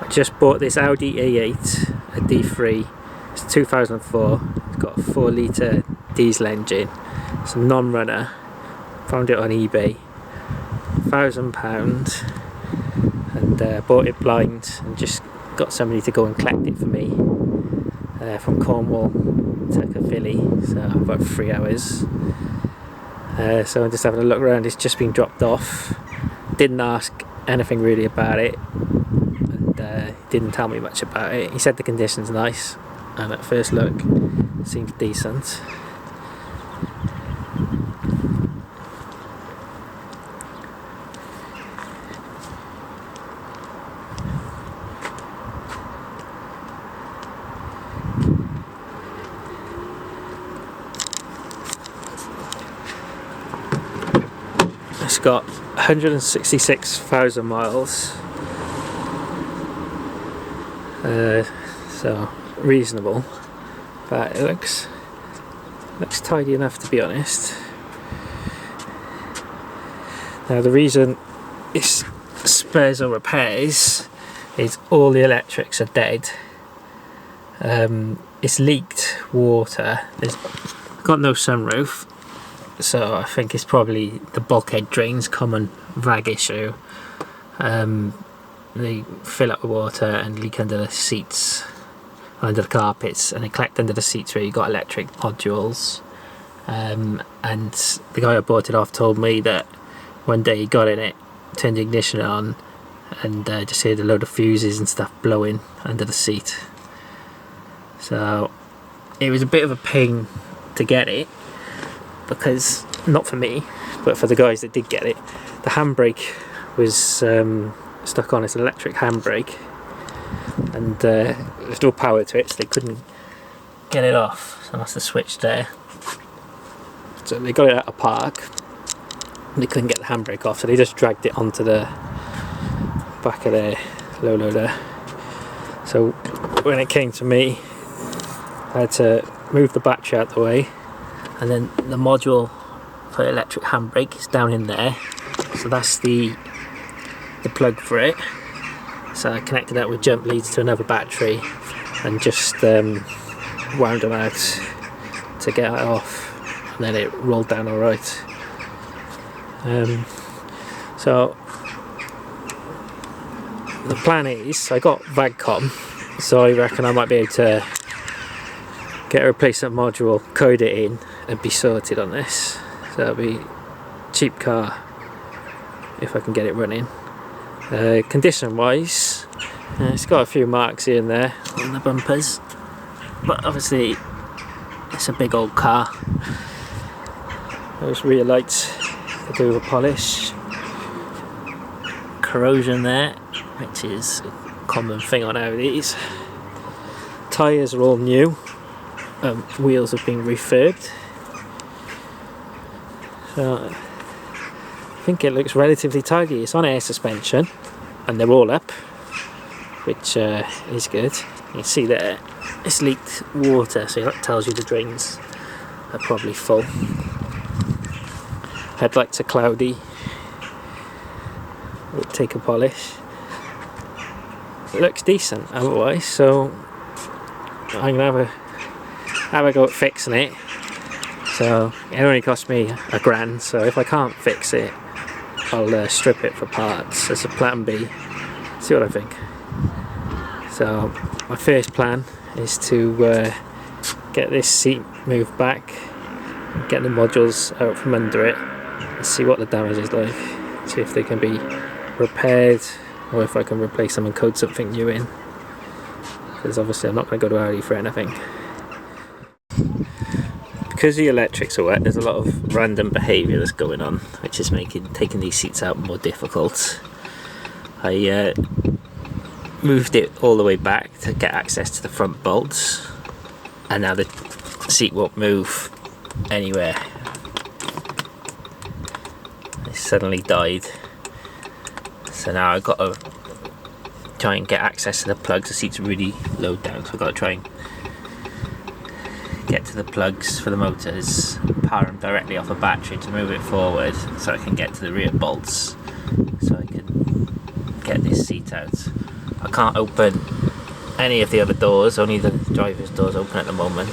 I just bought this Audi A8 D3. It's 2004. It's got a 4-litre diesel engine. It's a non-runner. Found it on eBay. £1,000, and bought it blind and just got somebody to go and collect it for me from Cornwall to Caerphilly, so about 3 hours. So I'm just having a look around. It's just been dropped off. Didn't ask anything really about it, and didn't tell me much about it. He said the condition's nice, and at first look seems decent. It's got 166,000 miles, so reasonable, but it looks tidy enough, to be honest. Now the reason it's spares or repairs is all the electrics are dead. It's leaked water. It's got no sunroof, so I think it's probably the bulkhead drains, common VAG issue. They fill up with water and leak under the seats, under the carpets, and they collect under the seats where you got electric modules. And the guy I bought it off told me that one day he got in it, turned the ignition on, and just heard a load of fuses and stuff blowing under the seat. So it was a bit of a pain to get it, because, not for me, but for the guys that did get it, the handbrake was stuck on. It's an electric handbrake, and there's no power to it, so they couldn't get it off, so that's the switch there. So they got it out of park, and they couldn't get the handbrake off, so they just dragged it onto the back of their low loader. So when it came to me, I had to move the battery out the way, and then the module for the electric handbrake is down in there, so that's the plug for it. So I connected that with jump leads to another battery and just wound them out to get it off, and then it rolled down alright. So the plan is, I got VAGCOM, so I reckon I might be able to get a replacement module, code it in, and be sorted on this. So it'll be a cheap car if I can get it running. Condition wise, it's got a few marks here and there on the bumpers, but obviously it's a big old car. Those rear lights could do with a polish. Corrosion there, which is a common thing on Audis. Tyres are all new. Wheels have been refurbed. So I think it looks relatively tidy. It's on air suspension, and they're all up, which is good. You can see there it's leaked water, so that tells you the drains are probably full. Headlights are cloudy. We'll take a polish. It looks decent otherwise, so I'm gonna have a go at fixing it. So it only cost me £1,000, so if I can't fix it, I'll strip it for parts as a plan B, see what I think. So my first plan is to get this seat moved back, get the modules out from under it, and see what the damage is like, see if they can be repaired, or if I can replace them and code something new in, because obviously I'm not going to go to Audi for anything. Because the electrics are wet, there's a lot of random behaviour that's going on, which is making taking these seats out more difficult. I moved it all the way back to get access to the front bolts, and now the seat won't move anywhere. It suddenly died, so now I've got to try and get access to the plugs. The seat's really low down, so I've got to try and get to the plugs for the motors, power them directly off a battery to move it forward, so I can get to the rear bolts, so I can get this seat out. I can't open any of the other doors, only the driver's door's open at the moment.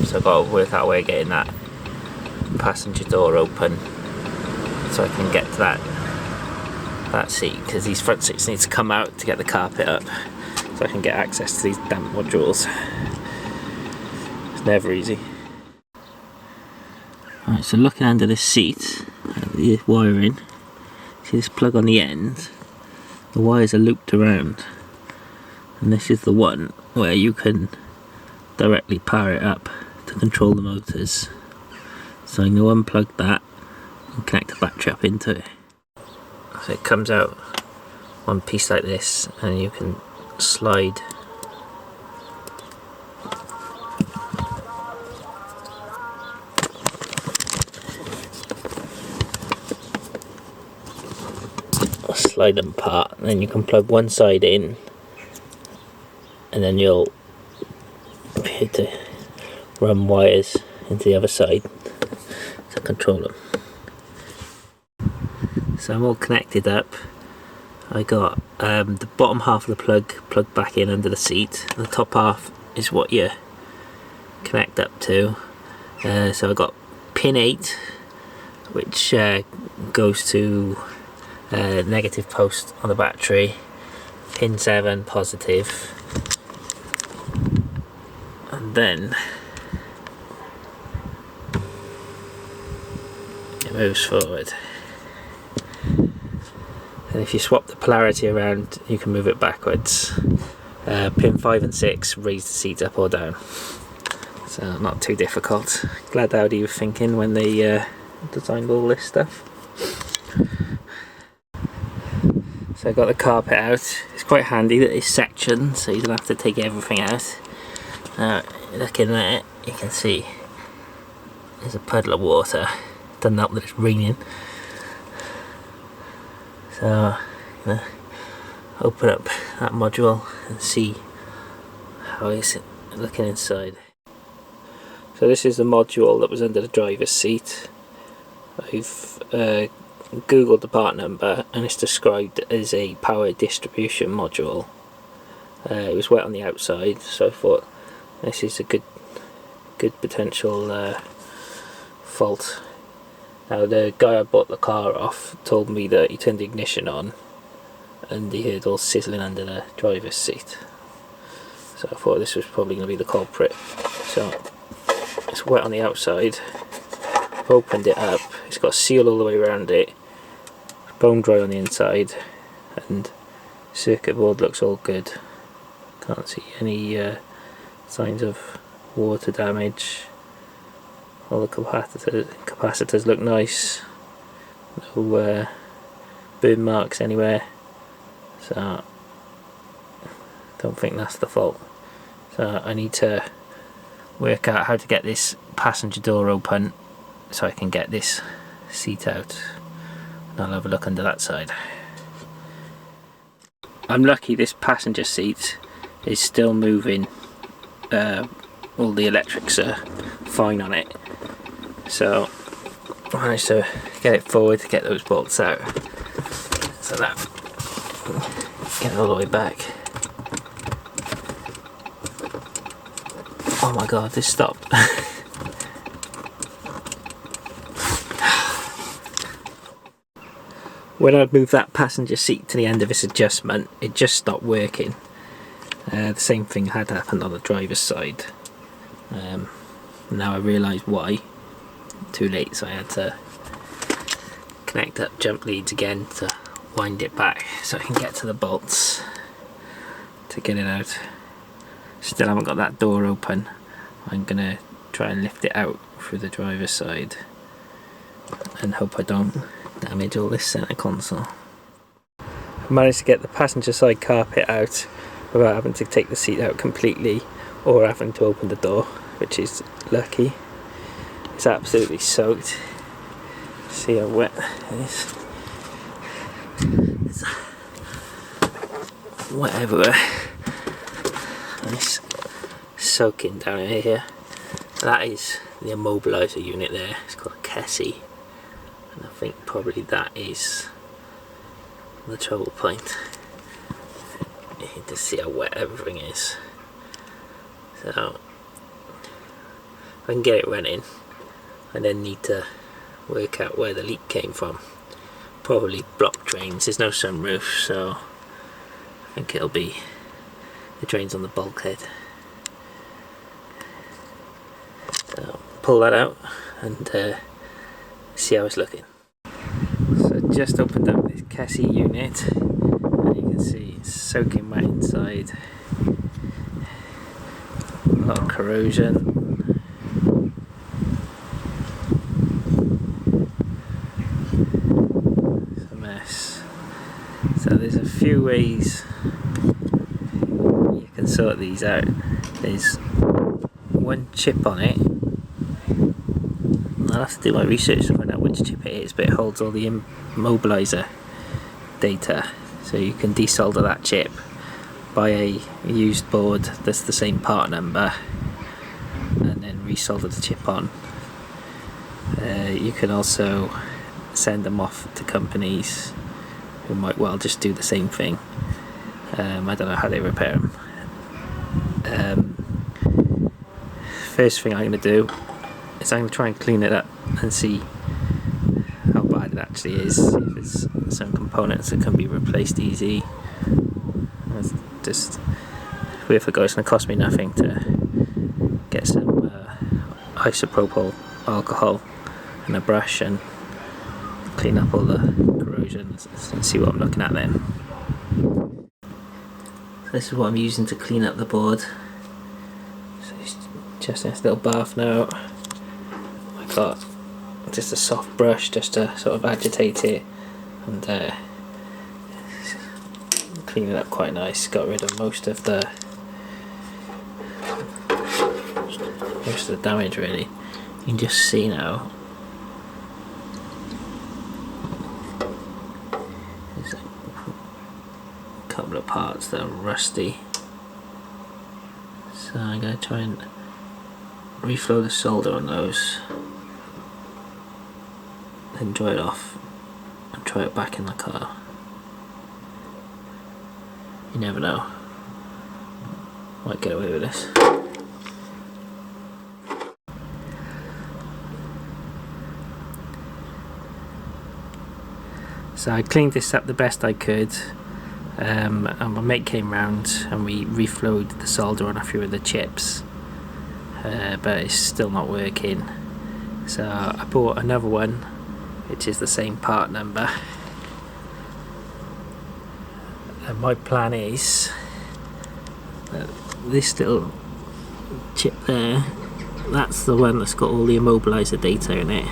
So I've got to work out a way of getting that passenger door open so I can get to that seat, because these front seats need to come out to get the carpet up so I can get access to these damp modules. It's never easy. Alright, so looking under this seat, the wiring, see this plug on the end, the wires are looped around, and this is the one where you can directly power it up to control the motors. So I'm going to unplug that and connect the battery up into it. So it comes out one piece like this, and you can slide them apart, and then you can plug one side in, and then you'll be able to run wires into the other side to control them. So I'm all connected up. I got the bottom half of the plug plugged back in under the seat. The top half is what you connect up to. So I got pin 8, which goes to negative post on the battery, pin 7 positive, and then it moves forward. And if you swap the polarity around, you can move it backwards. Pin 5 and 6 raise the seat up or down, so not too difficult. Glad Audi were thinking when they designed all this stuff. So I got the carpet out. It's quite handy that it's sectioned, so you don't have to take everything out. Looking at it, you can see there's a puddle of water. Doesn't help that it's raining. So I'm gonna open up that module and see how it's looking inside. So this is the module that was under the driver's seat. I've googled the part number, and it's described as a power distribution module. It was wet on the outside, so I thought this is a good potential fault. Now the guy I bought the car off told me that he turned the ignition on and he heard all sizzling under the driver's seat, so I thought this was probably going to be the culprit. So it's wet on the outside. I've opened it up, it's got a seal all the way around it, bone dry on the inside, and circuit board looks all good. Can't see any signs of water damage. All the capacitors look nice, no burn marks anywhere, so don't think that's the fault. So I need to work out how to get this passenger door open so I can get this seat out, and I'll have a look under that side. I'm lucky this passenger seat is still moving. All the electrics are fine on it, so I managed to get it forward to get those bolts out, so that get it all the way back. Oh my god, this stopped. When I'd moved that passenger seat to the end of this adjustment, it just stopped working. The same thing had happened on the driver's side. Now I realise why. Too late, so I had to connect up jump leads again to wind it back so I can get to the bolts to get it out. Still haven't got that door open. I'm gonna try and lift it out through the driver's side and hope I don't damage all this centre console. I managed to get the passenger side carpet out without having to take the seat out completely or having to open the door, which is lucky. It's absolutely soaked. See how wet it is. It's wet everywhere. And it's soaking down in here. That is the immobiliser unit there. It's called a Kessie, and I think probably that is the trouble point. you can just see how wet everything is. So if I can get it running, I then need to work out where the leak came from. Probably block drains. There's no sunroof, so I think it'll be the drains on the bulkhead. So pull that out and see how it's looking. So I just opened up this Cassie unit, and you can see it's soaking wet inside. A lot of corrosion. It's a mess. So there's a few ways you can sort these out. There's one chip on it. I'll have to do my research to find out which chip it is, but it holds all the immobiliser data, so you can desolder that chip, buy a used board that's the same part number, and then resolder the chip on. You can also send them off to companies who might well just do the same thing. I don't know how they repair them. First thing I'm going to do is I'm going to try and clean it up and see how bad it actually is. See if there's some components that can be replaced easy. It's just worth a go. It's going to cost me nothing to get some isopropyl alcohol and a brush and clean up all the corrosion and see what I'm looking at then. So this is what I'm using to clean up the board. So it's just in this little bath now. I've got just a soft brush just to sort of agitate it and clean it up quite nice. Got rid of most of the damage really. You can just see now there's a couple of parts that are rusty, so I'm going to try and reflow the solder on those, then dry it off and try it back in the car. You never know, might get away with this. So I cleaned this up the best I could, and my mate came round and we reflowed the solder on a few of the chips, but it's still not working. So I bought another one which is the same part number, and my plan is that this little chip there, that's the one that's got all the immobiliser data in it.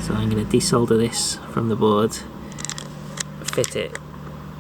So I'm going to desolder this from the board, fit it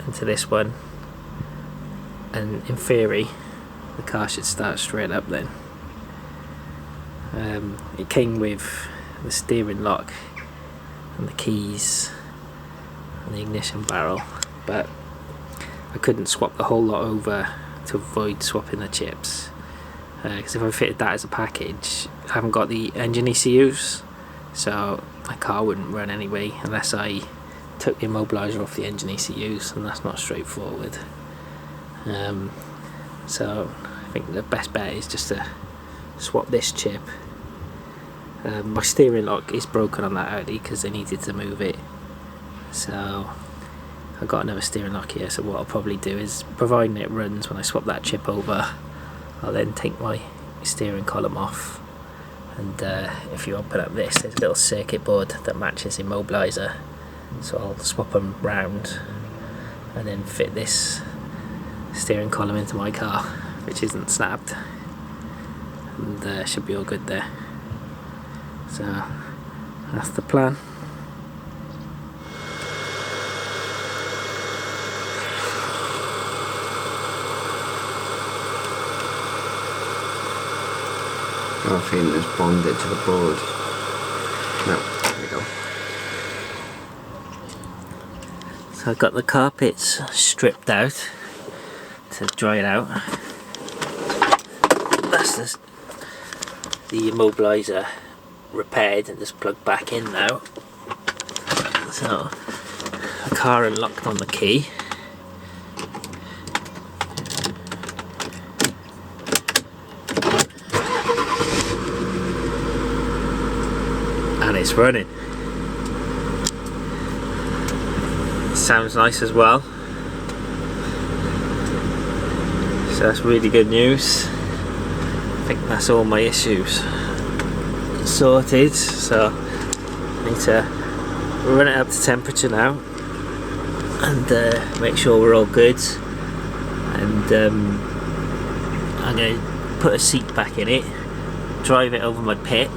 into this one, and in theory the car should start straight up then. It came with the steering lock and the keys and the ignition barrel, but I couldn't swap the whole lot over to avoid swapping the chips, because if I fitted that as a package, I haven't got the engine ECUs, so my car wouldn't run anyway unless I took the immobiliser off the engine ECUs, and that's not straightforward. So I think the best bet is just to swap this chip. My steering lock is broken on that Audi because they needed to move it, so I've got another steering lock here. So what I'll probably do is, providing it runs when I swap that chip over, I'll then take my steering column off, and if you open up this, there's a little circuit board that matches immobiliser, so I'll swap them round and then fit this steering column into my car, which isn't snapped, and should be all good there. So that's the plan. Graphene is bonded to the board. No, there we go. So I've got the carpets stripped out to dry it out. That's just the immobiliser repaired and just plugged back in now. So the car unlocked on the key. it's running. It sounds nice as well. So that's really good news. I think that's all my issues sorted, so I need to run it up to temperature now and make sure we're all good, and I'm going to put a seat back in it, drive it over my pit,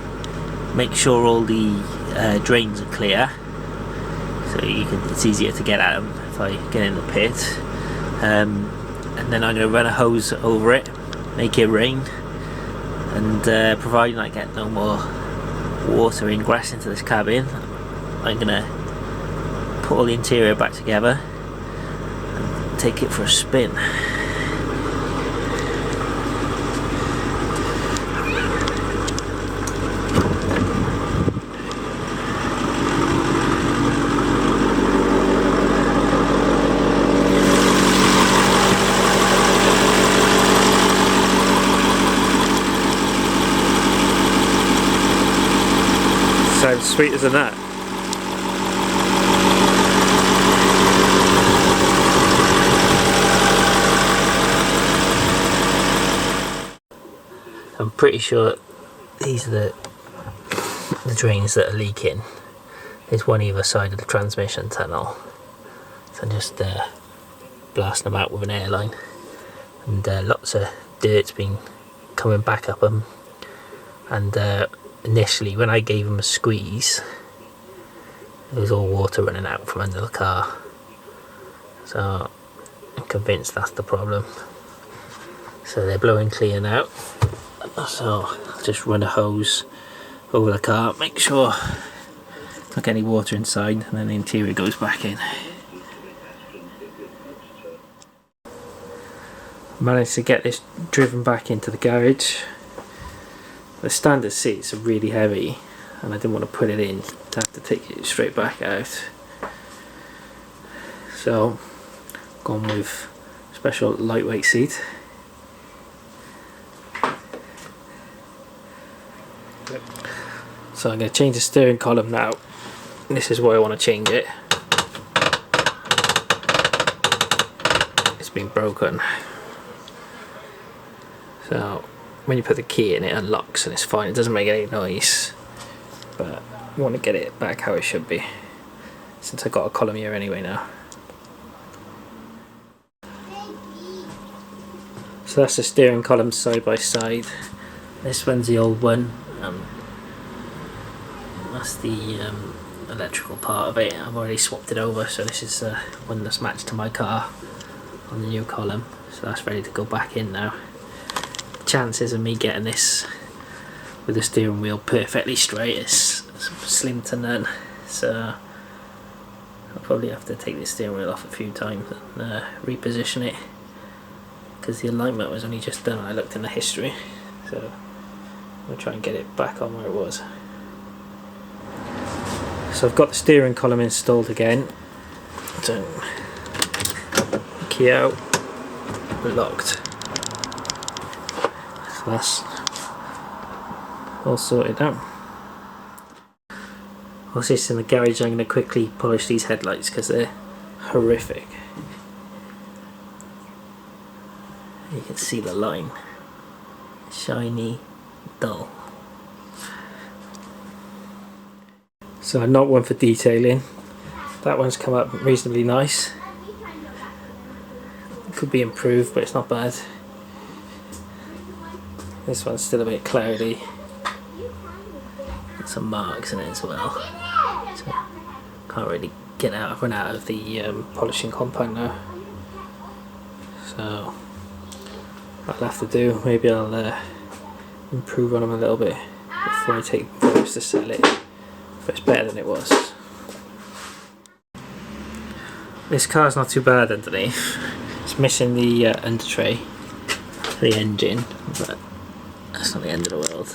make sure all the drains are clear, so it's easier to get at them if I get in the pit, and then I'm going to run a hose over it, make it rain, and providing I get no more water ingress into this cabin, I'm going to put all the interior back together and take it for a spin. Sounds sweet as a nut. I'm pretty sure these are the drains that are leaking. There's one either side of the transmission tunnel. So I'm just blasting them out with an airline. And lots of dirt's been coming back up them. And initially when I gave them a squeeze, there was all water running out from under the car. So I'm convinced that's the problem. So they're blowing clear now. So I'll just run a hose over the car, make sure not get any water inside, and then the interior goes back in. Managed to get this driven back into the garage. The standard seats are really heavy and I didn't want to put it in to have to take it straight back out. So gone with special lightweight seat. So I'm going to change the steering column now. This is why I want to change it. It's been broken. So when you put the key in, it unlocks and it's fine, it doesn't make any noise, but I want to get it back how it should be, since I got a column here anyway now. So that's the steering column side by side. This one's the old one, that's the electrical part of it. I've already swapped it over, so this is one that's matched to my car on the new column, so that's ready to go back in now. Chances of me getting this with the steering wheel perfectly straight is slim to none, so I'll probably have to take the steering wheel off a few times and reposition it, because the alignment was only just done when I looked in the history, so I'll try and get it back on where it was. So I've got the steering column installed again, so key out, locked. That's all sorted out. Whilst it's in the garage, I'm going to quickly polish these headlights because they're horrific. You can see the line, shiny, dull. So I'm not one for detailing. That one's come up reasonably nice. It could be improved, but it's not bad. This one's still a bit cloudy. Got some marks in it as well. So can't really run out of the polishing compound now. So what I'll have to do, maybe I'll improve on them a little bit before I take photos to sell it. But it's better than it was. This car's not too bad underneath. It's missing the under tray for the engine, but that's not the end of the world.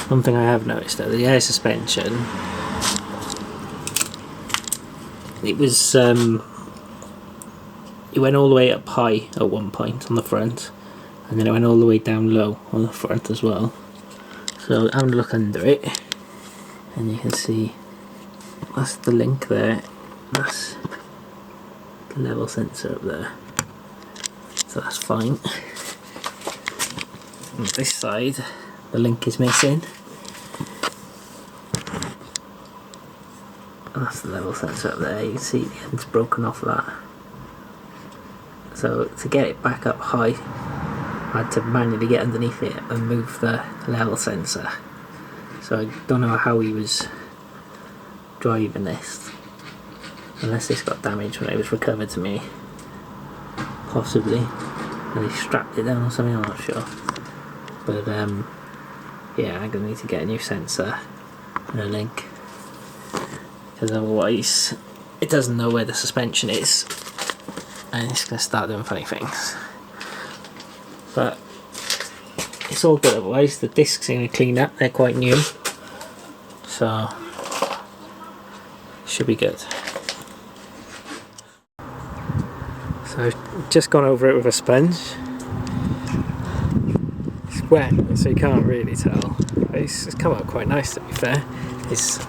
One thing I have noticed though, the air suspension, it was it went all the way up high at one point on the front, and then it went all the way down low on the front as well. So having a look under it, and you can see that's the link there, that's the level sensor up there, so that's fine. On this side the link is missing, and that's the level sensor up there. You can see the end's broken off that, so to get it back up high I had to manually get underneath it and move the level sensor. So I don't know how he was driving this, unless this got damaged when it was recovered to me, possibly, and he strapped it down or something, I'm not sure. But yeah, I'm going to need to get a new sensor and a link, because otherwise it doesn't know where the suspension is and it's going to start doing funny things. But it's all good otherwise. The discs are going to clean up, they're quite new, so should be good. So I've just gone over it with a sponge. It's wet, so you can't really tell, but it's come out quite nice, to be fair. It's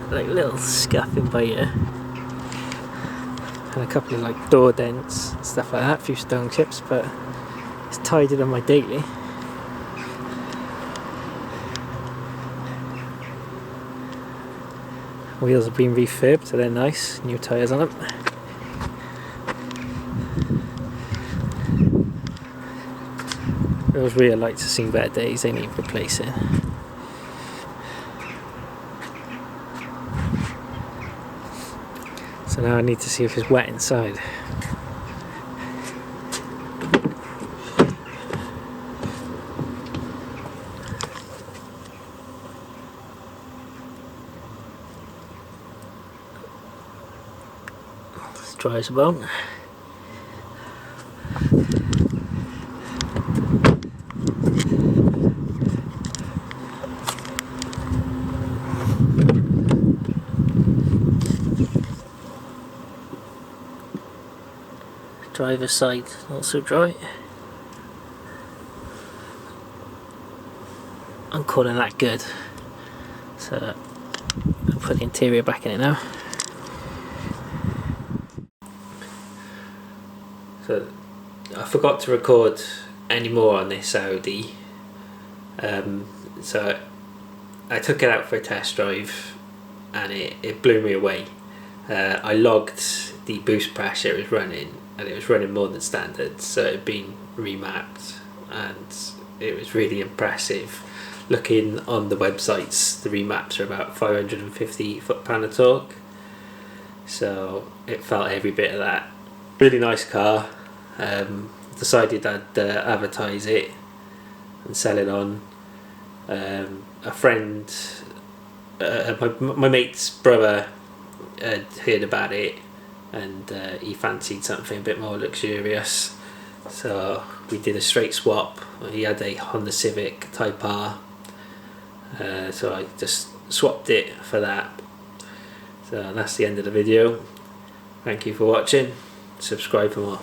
like a little scuff in by here, and a couple of like door dents, stuff like that, a few stone chips, but it's tidied on my daily. Wheels have been refurbed, so they're nice, new tyres on them. Those rear lights have seen better days, they need replacing. So now I need to see if it's wet inside. It's dry as a bone. Driver's side also dry. I'm calling that good. So I'll put the interior back in it now. So I forgot to record any more on this Audi. So I took it out for a test drive and it blew me away. I logged the boost pressure it was running, and it was running more than standard, so it had been remapped, and it was really impressive. Looking on the websites, the remaps are about 550 foot-pound of torque, so it felt every bit of that. Really nice car. Decided I'd advertise it and sell it on. A friend, my mate's brother, had heard about it, and he fancied something a bit more luxurious, so we did a straight swap. He had a Honda Civic Type R, so I just swapped it for that. So that's the end of the video. Thank you for watching. Subscribe for more.